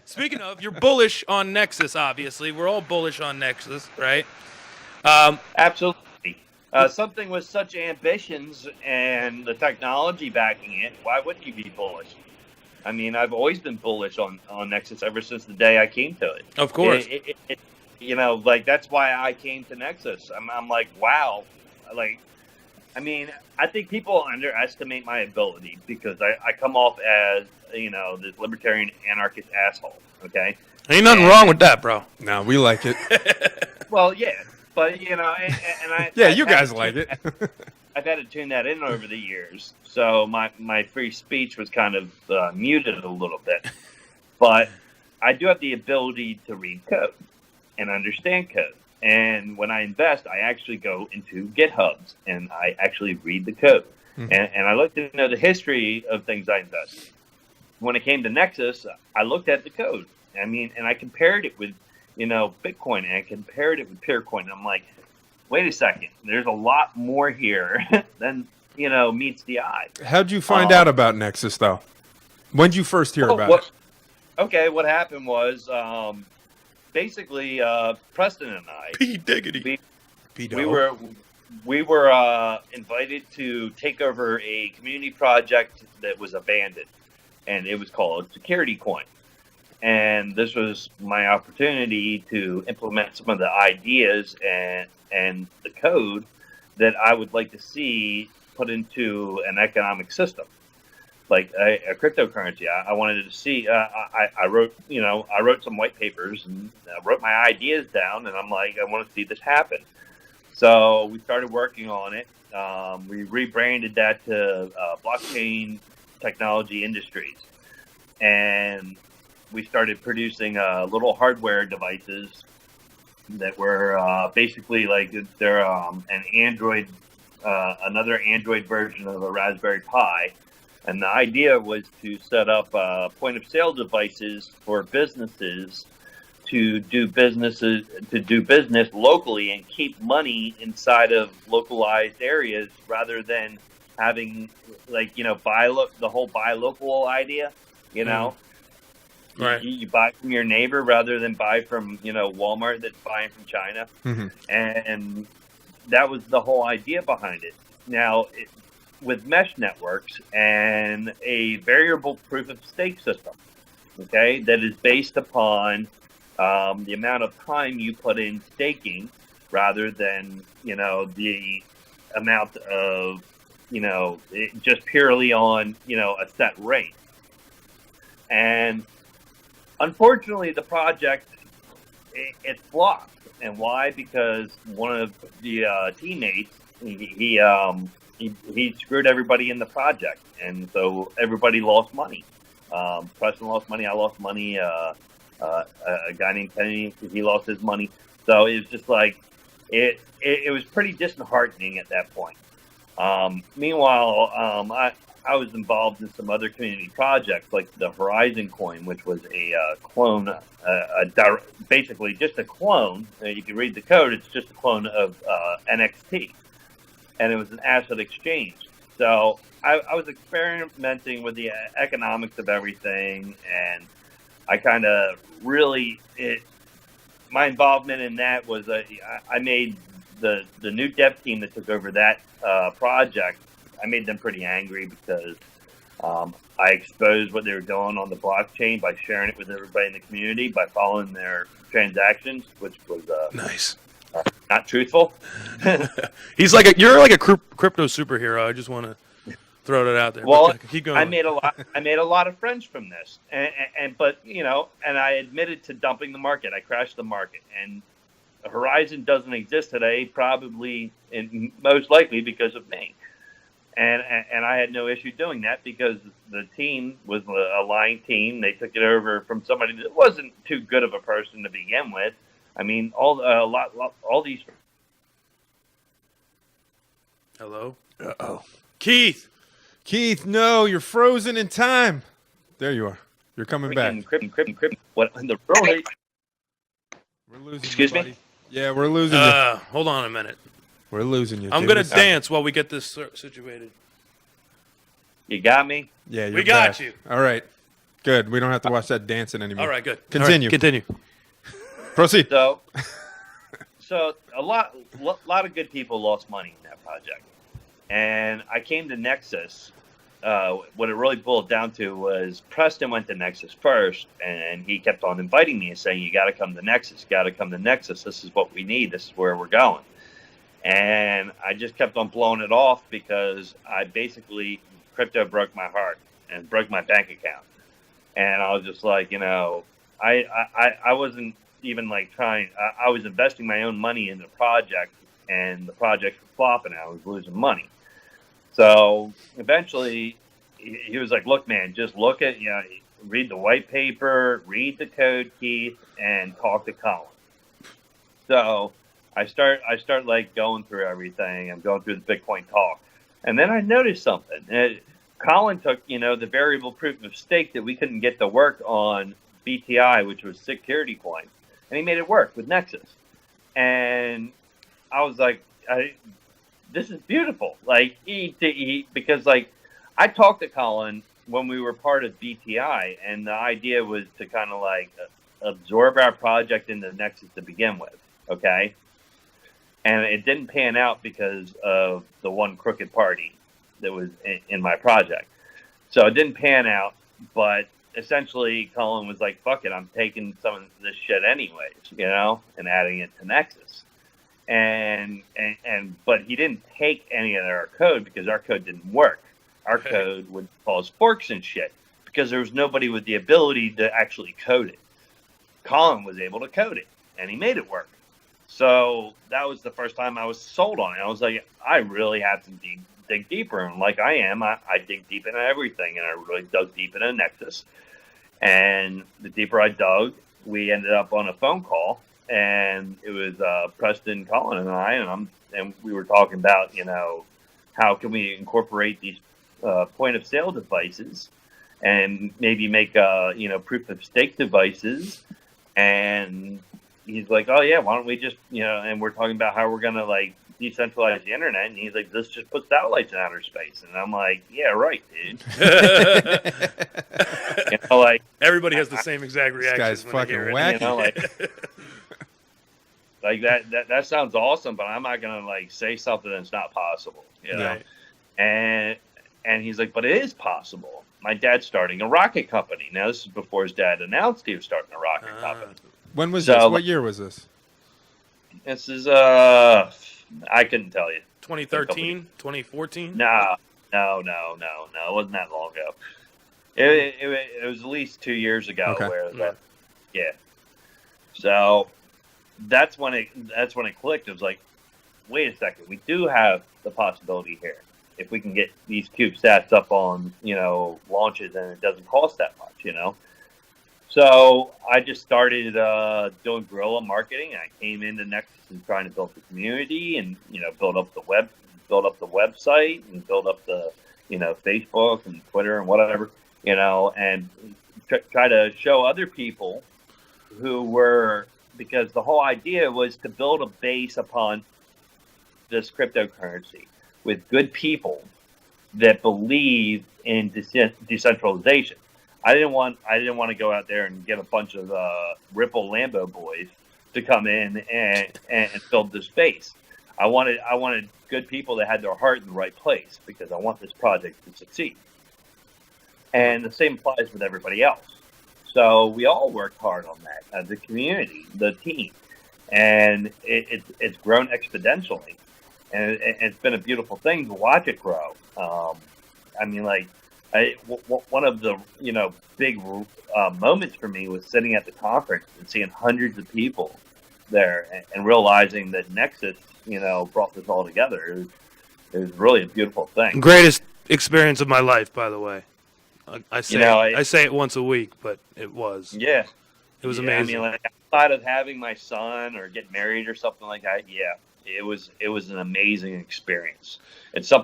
Speaking of, you're bullish on Nexus, obviously. We're all bullish on Nexus, right? Absolutely. Something with such ambitions and the technology backing it, why wouldn't you be bullish? I mean, I've always been bullish on Nexus ever since the day I came to it. Of course. Like that's why I came to Nexus. I'm like, wow. Like, I mean, I think people underestimate my ability because I come off as, this libertarian anarchist asshole. Okay. Ain't nothing wrong with that, bro. No, we like it. Well, yeah, but and I Yeah, you guys like it. I've had to tune that in over the years, so my free speech was kind of muted a little bit. But I do have the ability to read code and understand code. And when I invest, I actually go into GitHubs and I actually read the code. Mm-hmm. And I like to know the history of things I invest in. When it came to Nexus, I looked at the code. I mean, and I compared it with, Bitcoin, and I compared it with Peercoin. And I'm like, wait a second, there's a lot more here than, meets the eye. How'd you find out about Nexus, though? When'd you first hear about it? Okay, what happened was, basically, Preston and I, P. Diggity. we were invited to take over a community project that was abandoned, and it was called Security Coin. And this was my opportunity to implement some of the ideas and the code that I would like to see put into an economic system, like a cryptocurrency. I wanted to see. I wrote some white papers and wrote my ideas down, and I'm like, I want to see this happen. So we started working on it. We rebranded that to Blockchain Technology Industries, and we started producing little hardware devices that were basically like they're an Android, another Android version of a Raspberry Pi. And the idea was to set up point of sale devices for businesses to do business locally and keep money inside of localized areas rather than having the whole buy local idea, Right. You buy from your neighbor rather than buy from, Walmart that's buying from China. Mm-hmm. And that was the whole idea behind it. Now, with mesh networks and a variable proof of stake system, okay, that is based upon the amount of time you put in staking rather than, the amount of, just purely on, a set rate. And unfortunately, the project, it flopped. And why? Because one of the teammates, he screwed everybody in the project. And so everybody lost money. Preston lost money. I lost money. A guy named Kenny, he lost his money. So it was just like, it was pretty disheartening at that point. Meanwhile, I was involved in some other community projects like the Horizon coin, which was a clone, basically just a clone. You can read the code. It's just a clone of NXT, and it was an asset exchange. So I was experimenting with the economics of everything, and I kind of really my involvement in that was I made the new dev team that took over that project. I made them pretty angry because I exposed what they were doing on the blockchain by sharing it with everybody in the community, by following their transactions, which was nice, not truthful. You're like a crypto superhero. I just want to throw that out there. Well, keep going. I made a lot of friends from this, but I admitted to dumping the market. I crashed the market, and Horizon doesn't exist today, probably and most likely because of me. And I had no issue doing that because the team was a lying team. They took it over from somebody that wasn't too good of a person to begin with. I mean, all these. Hello. Uh-oh. Keith, no, you're frozen in time. There you are. You're coming back. What in the world? We're losing. Excuse you, me. Yeah, we're losing you. Hold on a minute. We're losing you. I'm going to dance while we get this situated. You got me? Yeah, you're we got you. All right. Good. We don't have to watch that dancing anymore. All right, good. Continue. All right, continue. Proceed. So a lot of good people lost money in that project, and I came to Nexus. What it really boiled down to was Preston went to Nexus first, and he kept on inviting me and saying, "You got to come to Nexus. You got to come to Nexus. This is what we need. This is where we're going." And I just kept on blowing it off because I basically crypto broke my heart and broke my bank account, and I was just like, I wasn't even like trying. I was investing my own money in the project, and the project was flopping. I was losing money. So eventually, he was like, "Look, man, just look at read the white paper, read the code, Keith, and talk to Colin." So I start like going through everything. I'm going through the Bitcoin talk, and then I noticed something. Colin took the variable proof of stake that we couldn't get to work on BTI, which was security coin, and he made it work with Nexus. And I was like, this is beautiful. Like because like I talked to Colin when we were part of BTI, and the idea was to kind of like absorb our project into Nexus to begin with. Okay. And it didn't pan out because of the one crooked party that was in my project. So it didn't pan out, but essentially Colin was like, "Fuck it, I'm taking some of this shit anyways, and adding it to Nexus." But he didn't take any of our code because our code didn't work. Our code would cause forks and shit because there was nobody with the ability to actually code it. Colin was able to code it, and he made it work. So that was the first time I was sold on it. I was like, I really have to dig deeper. And like I am, I dig deep into everything, and I really dug deep into Nexus. And the deeper I dug, we ended up on a phone call, and it was Preston, Colin, and I, and we were talking about, how can we incorporate these point of sale devices, and maybe make proof of stake devices. And he's like, "Oh yeah, why don't we just and we're talking about how we're gonna like decentralize the internet," and he's like, "This just puts satellites in outer space." And I'm like, "Yeah, right, dude." Like Everybody has the same exact reaction. This guy's fucking wacky. Like that sounds awesome, but I'm not gonna like say something that's not possible, Right. And he's like, "But it is possible. My dad's starting a rocket company." Now this is before his dad announced he was starting a rocket company. When was this? What year was this? This is I couldn't tell you. 2013, 2014? No. It wasn't that long ago. It was at least 2 years ago. Okay. Yeah. So that's when it clicked. It was like, wait a second, we do have the possibility here. If we can get these CubeSats up on launches, and it doesn't cost that much, So I just started doing guerrilla marketing. I came into Nexus and trying to build the community, and build up the website, and build up the Facebook and Twitter and whatever, and try to show other people who were, because the whole idea was to build a base upon this cryptocurrency with good people that believe in decentralization. I didn't want to go out there and get a bunch of Ripple Lambo boys to come in and build this base. I wanted good people that had their heart in the right place, because I want this project to succeed. And the same applies with everybody else. So we all worked hard on that as a community, the team, and it's grown exponentially, and it's been a beautiful thing to watch it grow. One of the big moments for me was sitting at the conference and seeing hundreds of people there, and realizing that Nexus brought this all together. It was really a beautiful thing. Greatest experience of my life, by the way. I say it once a week, but it was. Yeah. It was amazing. Outside of having my son or getting married or something like that, it was an amazing experience. It's something